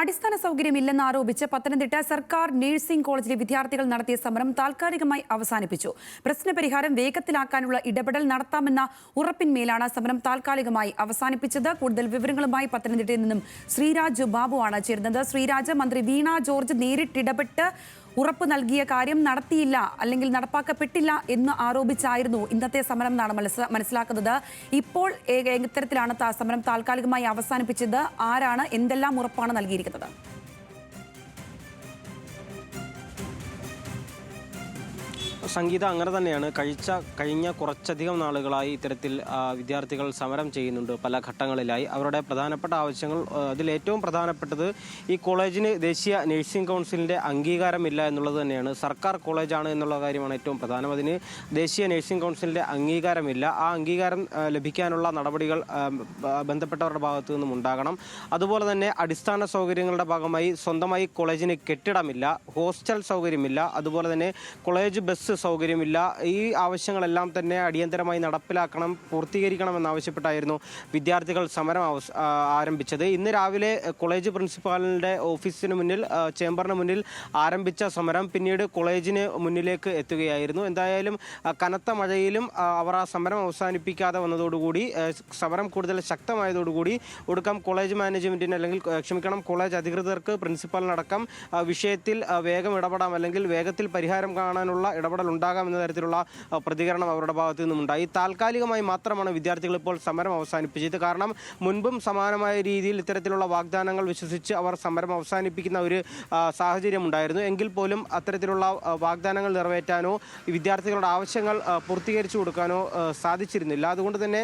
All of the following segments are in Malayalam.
അടിസ്ഥാന സൗകര്യമില്ലെന്ന് ആരോപിച്ച് പത്തനംതിട്ട സർക്കാർ നഴ്സിംഗ് കോളേജിലെ വിദ്യാർത്ഥികൾ നടത്തിയ സമരം താൽക്കാലികമായി അവസാനിപ്പിച്ചു. പ്രശ്നപരിഹാരം വേഗത്തിലാക്കാനുള്ള ഇടപെടൽ നടത്താമെന്ന ഉറപ്പിന്മേലാണ് സമരം താൽക്കാലികമായി അവസാനിപ്പിച്ചത്. കൂടുതൽ വിവരങ്ങളുമായി പത്തനംതിട്ടയിൽ നിന്നും ശ്രീരാജ് ബാബുവാണ് ചേരുന്നത്. ശ്രീരാജ്, മന്ത്രി വീണ ജോർജ് നേരിട്ടിടപെട്ട് ഉറപ്പ് നൽകിയ കാര്യം നടത്തിയില്ല അല്ലെങ്കിൽ നടപ്പാക്കപ്പെട്ടില്ല എന്ന് ആരോപിച്ചായിരുന്നു ഇന്നത്തെ സമരം എന്നാണ് മനസ്സിലാക്കുന്നത്. ഇപ്പോൾ ഇത്തരത്തിലാണ് സമരം താൽക്കാലികമായി അവസാനിപ്പിച്ചത്. ആരാണ്, എന്തെല്ലാം ഉറപ്പാണ് നൽകിയിരിക്കുന്നത്? സംഗീത അങ്ങനെ തന്നെയാണ്. കഴിഞ്ഞ കുറച്ചധികം നാളുകളായി ഇത്തരത്തിൽ വിദ്യാർത്ഥികൾ സമരം ചെയ്യുന്നുണ്ട്. പല ഘട്ടങ്ങളിലായി അവരുടെ പ്രധാനപ്പെട്ട ആവശ്യങ്ങൾ, അതിലേറ്റവും പ്രധാനപ്പെട്ടത് ഈ കോളേജിന് ദേശീയ നഴ്സിംഗ് കൗൺസിലിൻ്റെ അംഗീകാരമില്ല എന്നുള്ളത് തന്നെയാണ്. സർക്കാർ കോളേജാണ് എന്നുള്ള കാര്യമാണ് ഏറ്റവും പ്രധാനം. അതിന് ദേശീയ നഴ്സിംഗ് കൗൺസിലിൻ്റെ അംഗീകാരമില്ല. ആ അംഗീകാരം ലഭിക്കാനുള്ള നടപടികൾ ബന്ധപ്പെട്ടവരുടെ ഭാഗത്തു നിന്നും ഉണ്ടാകണം. അതുപോലെ തന്നെ അടിസ്ഥാന സൗകര്യങ്ങളുടെ ഭാഗമായി സ്വന്തമായി കോളേജിന് കെട്ടിടമില്ല, ഹോസ്റ്റൽ സൗകര്യമില്ല, അതുപോലെ തന്നെ കോളേജ് ബസ് സൗകര്യമില്ല. ഈ ആവശ്യങ്ങളെല്ലാം തന്നെ അടിയന്തരമായി നടപ്പിലാക്കണം, പൂർത്തീകരിക്കണമെന്നാവശ്യപ്പെട്ടായിരുന്നു വിദ്യാർത്ഥികൾ സമരം ആരംഭിച്ചത്. ഇന്ന് രാവിലെ കോളേജ് പ്രിൻസിപ്പാളിൻ്റെ ഓഫീസിന് മുന്നിൽ, ചേംബറിന് മുന്നിൽ ആരംഭിച്ച സമരം പിന്നീട് കോളേജിന് മുന്നിലേക്ക് എത്തുകയായിരുന്നു. എന്തായാലും കനത്ത മഴയിലും അവർ ആ സമരം അവസാനിപ്പിക്കാതെ വന്നതോടുകൂടി, സമരം കൂടുതൽ ശക്തമായതോടുകൂടി ഒടുക്കം കോളേജ് മാനേജ്മെൻറ്റിന് കോളേജ് അധികൃതർക്ക്, പ്രിൻസിപ്പാളിനടക്കം വിഷയത്തിൽ വേഗം ഇടപെടാം, അല്ലെങ്കിൽ വേഗത്തിൽ പരിഹാരം കാണാനുള്ള ഇടപെടൽ ഉണ്ടാകാം എന്ന തരത്തിലുള്ള പ്രതികരണം അവരുടെ ഭാഗത്തു നിന്നുമുണ്ടായി. താൽക്കാലികമായി മാത്രമാണ് വിദ്യാർത്ഥികൾ ഇപ്പോൾ സമരം അവസാനിപ്പിച്ചത്. കാരണം മുൻപും സമാനമായ രീതിയിൽ ഇത്തരത്തിലുള്ള വാഗ്ദാനങ്ങൾ വിശ്വസിച്ച് അവർ സമരം അവസാനിപ്പിക്കുന്ന ഒരു സാഹചര്യം ഉണ്ടായിരുന്നു. എങ്കിൽ പോലും അത്തരത്തിലുള്ള വാഗ്ദാനങ്ങൾ നിറവേറ്റാനോ വിദ്യാർത്ഥികളുടെ ആവശ്യങ്ങൾ പൂർത്തീകരിച്ചു കൊടുക്കാനോ സാധിച്ചിരുന്നില്ല. അതുകൊണ്ട് തന്നെ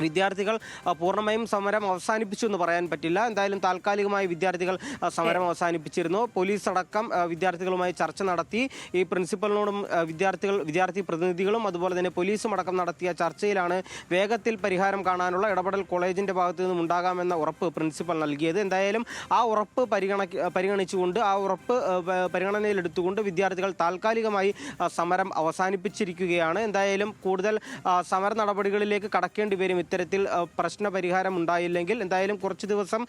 വിദ്യാർത്ഥികൾ പൂർണ്ണമായും സമരം അവസാനിപ്പിച്ചു എന്ന് പറയാൻ പറ്റില്ല. എന്തായാലും താൽക്കാലികമായി വിദ്യാർത്ഥികൾ സമരം അവസാനിപ്പിച്ചിരുന്നു. പോലീസ് അടക്കം വിദ്യാർത്ഥികളുമായി ചർച്ച നടത്തി. ഈ പ്രിൻസിപ്പലിനോടും വിദ്യാർത്ഥി പ്രതിനിധികളും അതുപോലെ തന്നെ പോലീസും അടക്കം നടത്തിയ ചർച്ചയിലാണ് വേഗത്തിൽ പരിഹാരം കാണാനുള്ള ഇടപെടൽ കോളേജിൻ്റെ ഭാഗത്തു നിന്നും ഉണ്ടാകാമെന്ന ഉറപ്പ് പ്രിൻസിപ്പൽ നൽകിയത്. എന്തായാലും ആ ഉറപ്പ് പരിഗണിച്ചുകൊണ്ട്, ആ ഉറപ്പ് പരിഗണനയിലെടുത്തുകൊണ്ട് വിദ്യാർത്ഥികൾ താൽക്കാലികമായി സമരം അവസാനിപ്പിച്ചിരിക്കുകയാണ്. എന്തായാലും കൂടുതൽ സമര നടപടികളിലേക്ക് കടക്കേണ്ടി വരും ഇത്തരത്തിൽ പ്രശ്നപരിഹാരം ഉണ്ടായില്ലെങ്കിൽ. എന്തായാലും കുറച്ച് ദിവസം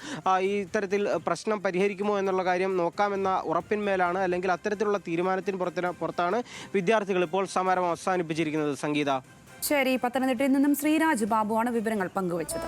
ഈ ഇത്തരത്തിൽ പ്രശ്നം പരിഹരിക്കുമോ എന്നുള്ള കാര്യം നോക്കാമെന്ന ഉറപ്പിന്മേലാണ്, അല്ലെങ്കിൽ അത്തരത്തിലുള്ള തീരുമാനത്തിന് പുറത്താണ് വിദ്യാർത്ഥികൾ ഇപ്പോൾ സമരം അവസാനിപ്പിച്ചിരിക്കുന്നത്. സംഗീത. ശരി, പത്തനംതിട്ടയിൽ നിന്നും ശ്രീരാജ് ബാബുവാണ് വിവരങ്ങൾ പങ്കുവച്ചത്.